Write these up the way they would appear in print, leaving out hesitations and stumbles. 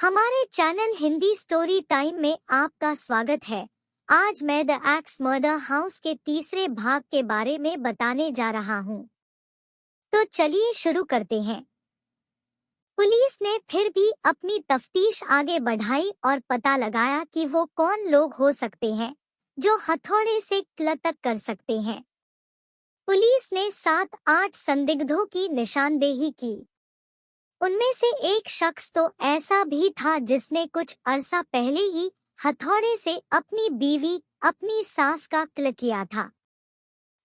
हमारे channel Hindi story time में आपका स्वागत है। आज मैं द एक्स मर्डर हाउस के तीसरे भाग के बारे में बताने जा रहा हूँ। तो चलिए शुरू करते हैं। पुलिस ने फिर भी अपनी तफ्तीश आगे बढ़ाई और पता लगाया कि वो कौन लोग हो सकते हैं जो हथौड़े से क्लतक कर सकते हैं। पुलिस ने 7-8 संदिग्धों की निशानदेही की। उनमें से एक शख्स तो ऐसा भी था जिसने कुछ अरसा पहले ही हथौड़े से अपनी बीवी, अपनी सास का क्ल किया था।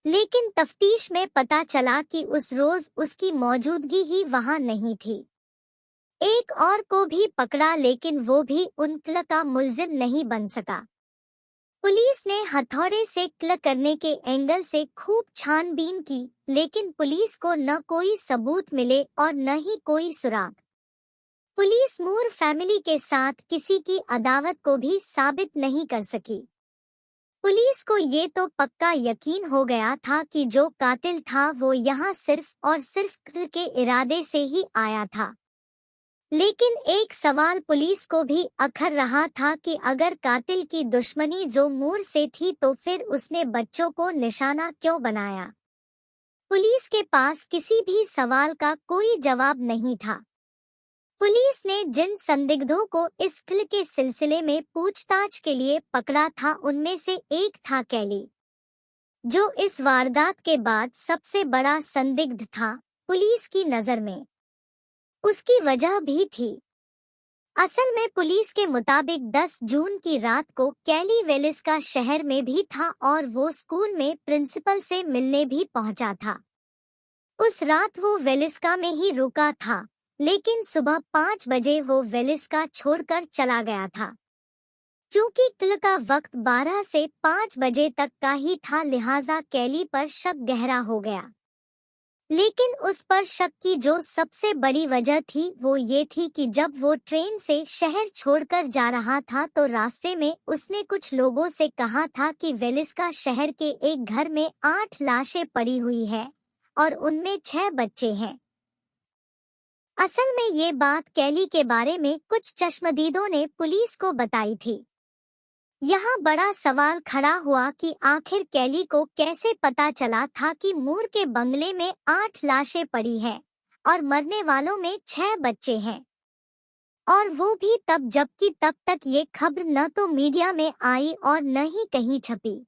लेकिन तफ्तीश में पता चला कि उस रोज उसकी मौजूदगी ही वहां नहीं थी। एक और को भी पकड़ा लेकिन वो भी उन क्ल का मुलजिम नहीं बन सका। पुलिस ने हथौड़े से क्ल करने के एंगल से खूब छानबीन की, लेकिन पुलिस को न कोई सबूत मिले और न ही कोई सुराग। पुलिस मूर फैमिली के साथ किसी की अदावत को भी साबित नहीं कर सकी। पुलिस को ये तो पक्का यकीन हो गया था कि जो कातिल था वो यहाँ सिर्फ और सिर्फ क्ल के इरादे से ही आया था। लेकिन एक सवाल पुलिस को भी अखर रहा था कि अगर कातिल की दुश्मनी जो मूर से थी तो फिर उसने बच्चों को निशाना क्यों बनाया। पुलिस के पास किसी भी सवाल का कोई जवाब नहीं था। पुलिस ने जिन संदिग्धों को इस क्ल के सिलसिले में पूछताछ के लिए पकड़ा था उनमें से एक था कैली, जो इस वारदात के बाद सबसे बड़ा संदिग्ध था पुलिस की नजर में। उसकी वजह भी थी। असल में पुलिस के मुताबिक 10 जून की रात को कैली वेलिस्का शहर में भी था और वो स्कूल में प्रिंसिपल से मिलने भी पहुंचा था। उस रात वो वेलिस्का में ही रुका था, लेकिन सुबह 5 बजे वो वेलिस्का छोड़कर चला गया था। चूंकि क्ल का वक्त 12 से 5 बजे तक का ही था, लिहाजा कैली पर शक गहरा हो गया। लेकिन उस पर शक की जो सबसे बड़ी वजह थी वो ये थी कि जब वो ट्रेन से शहर छोड़कर जा रहा था तो रास्ते में उसने कुछ लोगों से कहा था कि वेलिस्का शहर के एक घर में 8 लाशें पड़ी हुई है और उनमें 6 बच्चे हैं। असल में ये बात कैली के बारे में कुछ चश्मदीदों ने पुलिस को बताई थी। यहाँ बड़ा सवाल खड़ा हुआ कि आखिर कैली को कैसे पता चला था कि मूर के बंगले में 8 लाशें पड़ी हैं और मरने वालों में 6 बच्चे हैं, और वो भी तब जबकि तब तक ये खबर न तो मीडिया में आई और न ही कहीं छपी।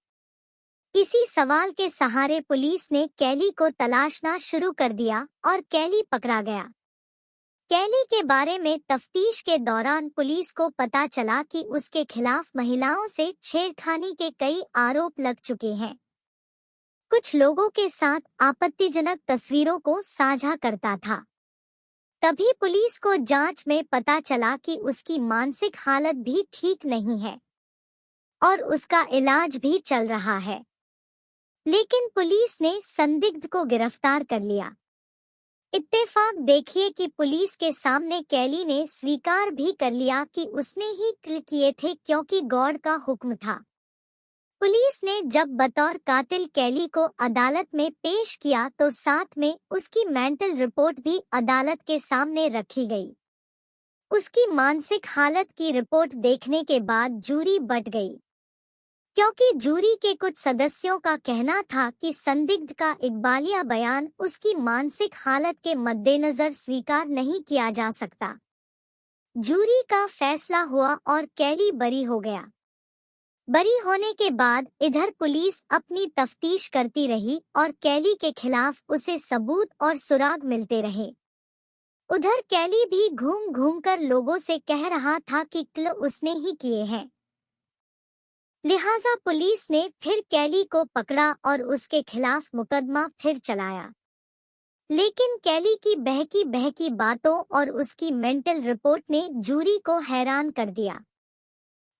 इसी सवाल के सहारे पुलिस ने कैली को तलाशना शुरू कर दिया और कैली पकड़ा गया। कैली के बारे में तफ्तीश के दौरान पुलिस को पता चला कि उसके खिलाफ महिलाओं से छेड़खानी के कई आरोप लग चुके हैं। कुछ लोगों के साथ आपत्तिजनक तस्वीरों को साझा करता था। तभी पुलिस को जांच में पता चला कि उसकी मानसिक हालत भी ठीक नहीं है और उसका इलाज भी चल रहा है। लेकिन पुलिस ने संदिग्ध को गिरफ्तार कर लिया। इत्तेफाक देखिए कि पुलिस के सामने कैली ने स्वीकार भी कर लिया कि उसने ही क्ल किए थे, क्योंकि गॉड का हुक्म था। पुलिस ने जब बतौर कातिल कैली को अदालत में पेश किया तो साथ में उसकी मेंटल रिपोर्ट भी अदालत के सामने रखी गई। उसकी मानसिक हालत की रिपोर्ट देखने के बाद जूरी बंट गई, क्योंकि जूरी के कुछ सदस्यों का कहना था कि संदिग्ध का इकबालिया बयान उसकी मानसिक हालत के मद्देनजर स्वीकार नहीं किया जा सकता। जूरी का फैसला हुआ और कैली बरी हो गया। बरी होने के बाद इधर पुलिस अपनी तफ्तीश करती रही और कैली के खिलाफ उसे सबूत और सुराग मिलते रहे। उधर कैली भी घूम घूम कर लोगों से कह रहा था कि क्ल उसने ही किए हैं। लिहाजा पुलिस ने फिर कैली को पकड़ा और उसके खिलाफ मुकदमा फिर चलाया। लेकिन कैली की बहकी बहकी बातों और उसकी मेंटल रिपोर्ट ने जूरी को हैरान कर दिया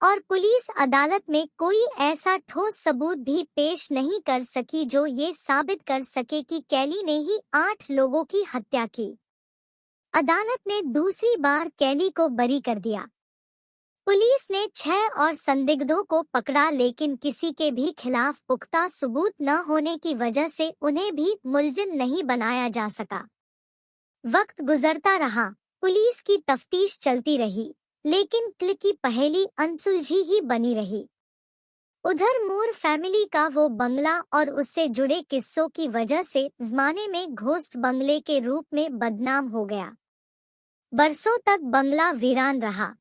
और पुलिस अदालत में कोई ऐसा ठोस सबूत भी पेश नहीं कर सकी जो ये साबित कर सके कि कैली ने ही 8 लोगों की हत्या की। अदालत ने दूसरी बार कैली को बरी कर दिया। पुलिस ने 6 और संदिग्धों को पकड़ा, लेकिन किसी के भी खिलाफ पुख्ता सबूत न होने की वजह से उन्हें भी मुलजिम नहीं बनाया जा सका। वक्त गुजरता रहा, पुलिस की तफ्तीश चलती रही, लेकिन क्ल की पहेली अनसुलझी ही बनी रही। उधर मूर फैमिली का वो बंगला और उससे जुड़े किस्सों की वजह से ज़माने में घोस्ट बंगले के रूप में बदनाम हो गया। बरसों तक बंगला वीरान रहा।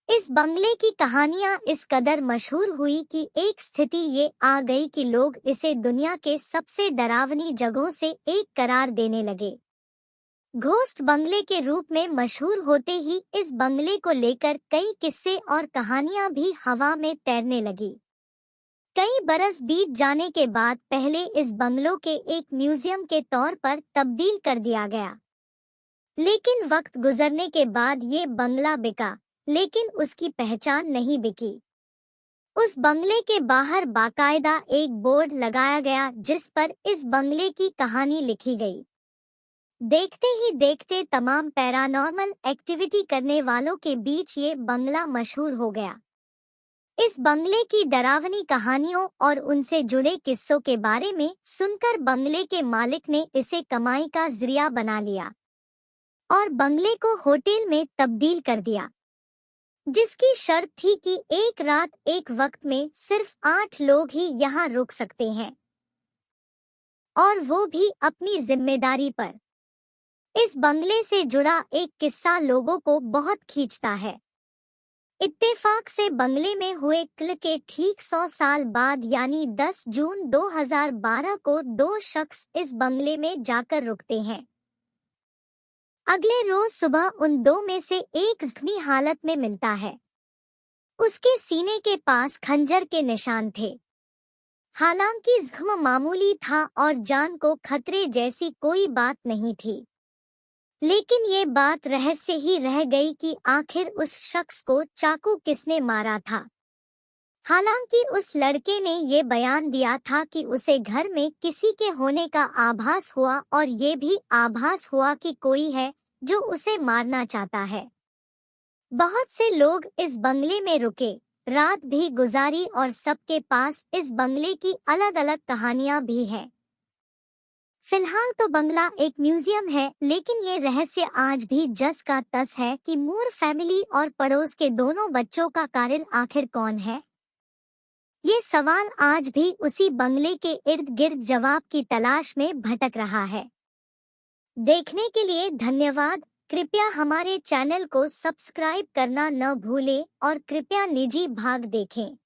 इस बंगले की कहानियां इस कदर मशहूर हुई कि एक स्थिति ये आ गई कि लोग इसे दुनिया के सबसे डरावनी जगहों से एक करार देने लगे। घोस्ट बंगले के रूप में मशहूर होते ही इस बंगले को लेकर कई किस्से और कहानियां भी हवा में तैरने लगी। कई बरस बीत जाने के बाद पहले इस बंगलों के एक म्यूजियम के तौर पर तब्दील कर दिया गया, लेकिन वक्त गुजरने के बाद ये बंगला बिका, लेकिन उसकी पहचान नहीं बिकी। उस बंगले के बाहर बाकायदा एक बोर्ड लगाया गया जिस पर इस बंगले की कहानी लिखी गई। देखते ही देखते तमाम पैरानॉर्मल एक्टिविटी करने वालों के बीच ये बंगला मशहूर हो गया। इस बंगले की डरावनी कहानियों और उनसे जुड़े किस्सों के बारे में सुनकर बंगले के मालिक ने इसे कमाई का जरिया बना लिया और बंगले को होटल में तब्दील कर दिया, जिसकी शर्त थी कि एक रात एक वक्त में सिर्फ 8 लोग ही यहाँ रुक सकते हैं, और वो भी अपनी जिम्मेदारी पर। इस बंगले से जुड़ा एक किस्सा लोगों को बहुत खींचता है। इत्तेफाक से बंगले में हुए क्ल के ठीक 100 साल बाद यानी 10 जून 2012 को 2 शख्स इस बंगले में जाकर रुकते हैं। अगले रोज सुबह उन 2 में से एक जख्मी हालत में मिलता है। उसके सीने के पास खंजर के निशान थे। हालांकि जख्म मामूली था और जान को खतरे जैसी कोई बात नहीं थी, लेकिन ये बात रहस्य ही रह गई कि आखिर उस शख्स को चाकू किसने मारा था। हालांकि उस लड़के ने ये बयान दिया था कि उसे घर में किसी के होने का आभास हुआ और ये भी आभास हुआ कि कोई है जो उसे मारना चाहता है। बहुत से लोग इस बंगले में रुके, रात भी गुजारी और सबके पास इस बंगले की अलग-अलग कहानियां भी हैं। फिलहाल तो बंगला एक म्यूजियम है, लेकिन ये रहस्य आज भी जस का तस है कि मूर फैमिली और पड़ोस के दोनों बच्चों का कारिल आखिर कौन है। ये सवाल आज भी उसी बंगले के इर्द गिर्द जवाब की तलाश में भटक रहा है। देखने के लिए धन्यवाद। कृपया हमारे चैनल को सब्सक्राइब करना न भूलें और कृपया निजी भाग देखें।